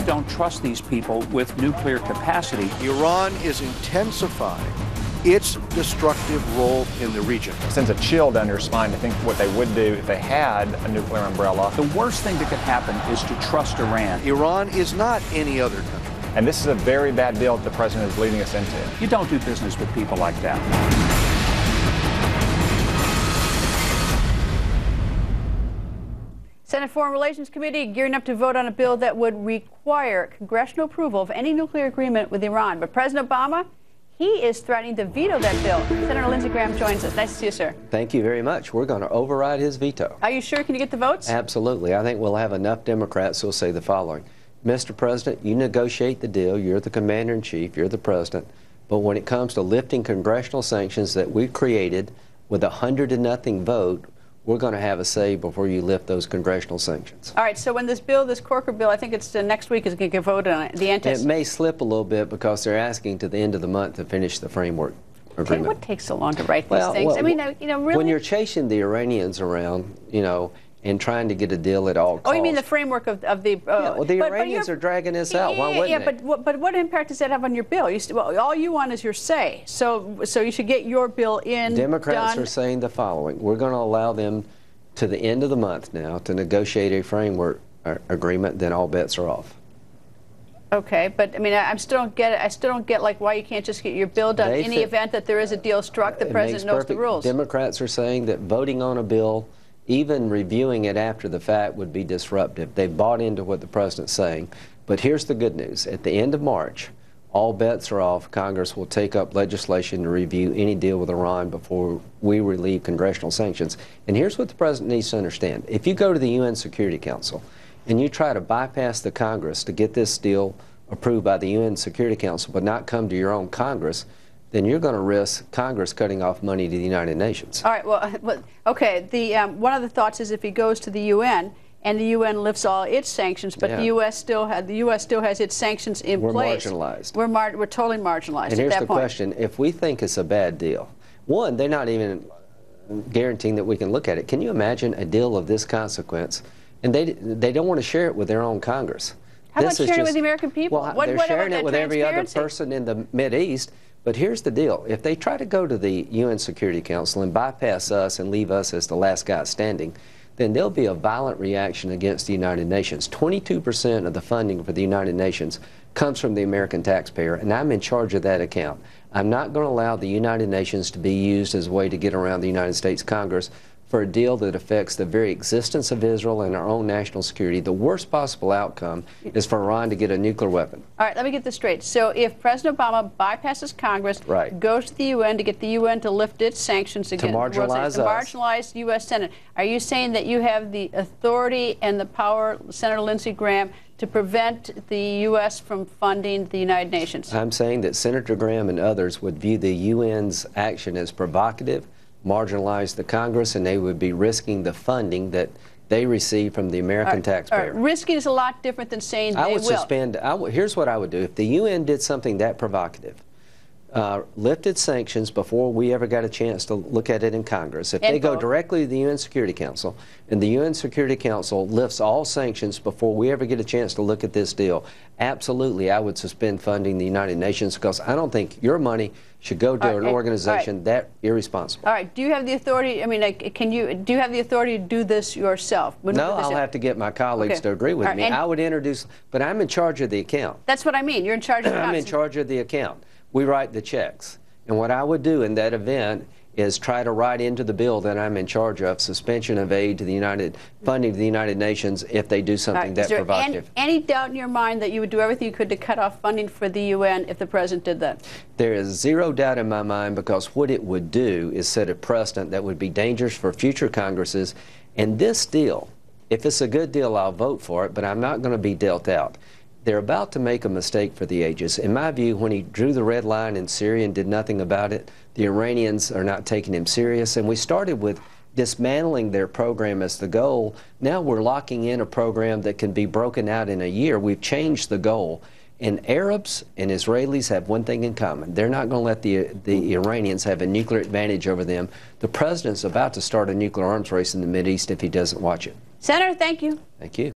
Don't trust these people with nuclear capacity. Iran is intensifying its destructive role in the region. It sends a chill down your spine to think what they would do if they had a nuclear umbrella. The worst thing that could happen is to trust Iran. Iran is not any other country. And this is a very bad deal that the president is leading us into. You don't do business with people like that. Senate Foreign Relations Committee gearing up to vote on a bill that would require congressional approval of any nuclear agreement with Iran. But President Obama, he is threatening to veto that bill. Senator Lindsey Graham joins us. Nice to see you, sir. Thank you very much. We're going to override his veto. Are you sure? Can you get the votes? Absolutely. I think we'll have enough Democrats who will say the following. Mr. President, you negotiate the deal. You're the commander-in-chief. You're the president. But when it comes to lifting congressional sanctions that we've created with 100-0 vote, we're going to have a say before you lift those congressional sanctions. All right, so when this bill, this Corker bill, I think it's next week, is going to get voted on it. It may slip a little bit because they're asking to the end of the month to finish the framework agreement. Okay, what takes so long to write these things? Well, I mean, really? When you're chasing the Iranians around, and trying to get a deal at all costs. Oh, you mean the framework of the... well, the Iranians are dragging this out. Why wouldn't they? But what impact does that have on your bill? All you want is your say. So you should get your bill in. Democrats are saying the following. We're going to allow them to the end of the month now to negotiate a framework agreement, then all bets are off. Okay, but I mean, I still don't get it. I still don't get why you can't just get your bill done in the event that there is a deal struck. The president knows the rules. Democrats are saying that voting on a bill, even reviewing it after the fact, would be disruptive. They've bought into what the president's saying. But here's the good news. At the end of March, all bets are off. Congress will take up legislation to review any deal with Iran before we relieve congressional sanctions. And here's what the president needs to understand. If you go to the UN Security Council and you try to bypass the Congress to get this deal approved by the UN Security Council but not come to your own Congress, then you're going to risk Congress cutting off money to the United Nations. All right, well, okay. One of the thoughts is if he goes to the UN and the UN lifts all its sanctions, but the U.S. still has its sanctions in place. We're marginalized. We're totally marginalized and at that point. Here's the question. If we think it's a bad deal, one, they're not even guaranteeing that we can look at it. Can you imagine a deal of this consequence? And they don't want to share it with their own Congress. How about sharing it with the American people? Well, they're sharing it with every other person in the Mideast. But here's the deal. If they try to go to the UN Security Council and bypass us and leave us as the last guy standing, then there'll be a violent reaction against the United Nations. 22% of the funding for the United Nations comes from the American taxpayer, and I'm in charge of that account. I'm not going to allow the United Nations to be used as a way to get around the United States Congress for a deal that affects the very existence of Israel and our own national security. The worst possible outcome is for Iran to get a nuclear weapon. All right, let me get this straight. So if President Obama bypasses Congress, goes to the UN to get the UN to lift its sanctions against the marginalized U.S. Senate, are you saying that you have the authority and the power, Senator Lindsey Graham, to prevent the U.S. from funding the United Nations? I'm saying that Senator Graham and others would view the UN's action as provocative, marginalize the Congress, and they would be risking the funding that they receive from the American taxpayer. Risking is a lot different than saying I would suspend. Here's what I would do. If the UN did something that provocative, lifted sanctions before we ever got a chance to look at it in Congress, if they go directly to the UN Security Council and the UN Security Council lifts all sanctions before we ever get a chance to look at this deal, absolutely I would suspend funding the United Nations, because I don't think your money should go to an organization that irresponsible. All right. Do you have the authority? I mean, do you have the authority to do this yourself? No, I'll have to get my colleagues to agree with me. I would introduce, but I'm in charge of the account. That's what I mean. You're in charge of the account. I'm in charge of the account. We write the checks. And what I would do in that event is try to write into the bill that I'm in charge of suspension of aid to the funding to the United Nations if they do something that provocative. Any doubt in your mind that you would do everything you could to cut off funding for the UN if the president did that? There is zero doubt in my mind, because what it would do is set a precedent that would be dangerous for future Congresses. And this deal, if it's a good deal, I'll vote for it, but I'm not going to be dealt out. They're about to make a mistake for the ages. In my view, when he drew the red line in Syria and did nothing about it, the Iranians are not taking him serious. And we started with dismantling their program as the goal. Now we're locking in a program that can be broken out in a year. We've changed the goal. And Arabs and Israelis have one thing in common. They're not going to let the Iranians have a nuclear advantage over them. The president's about to start a nuclear arms race in the Mideast if he doesn't watch it. Senator, thank you. Thank you.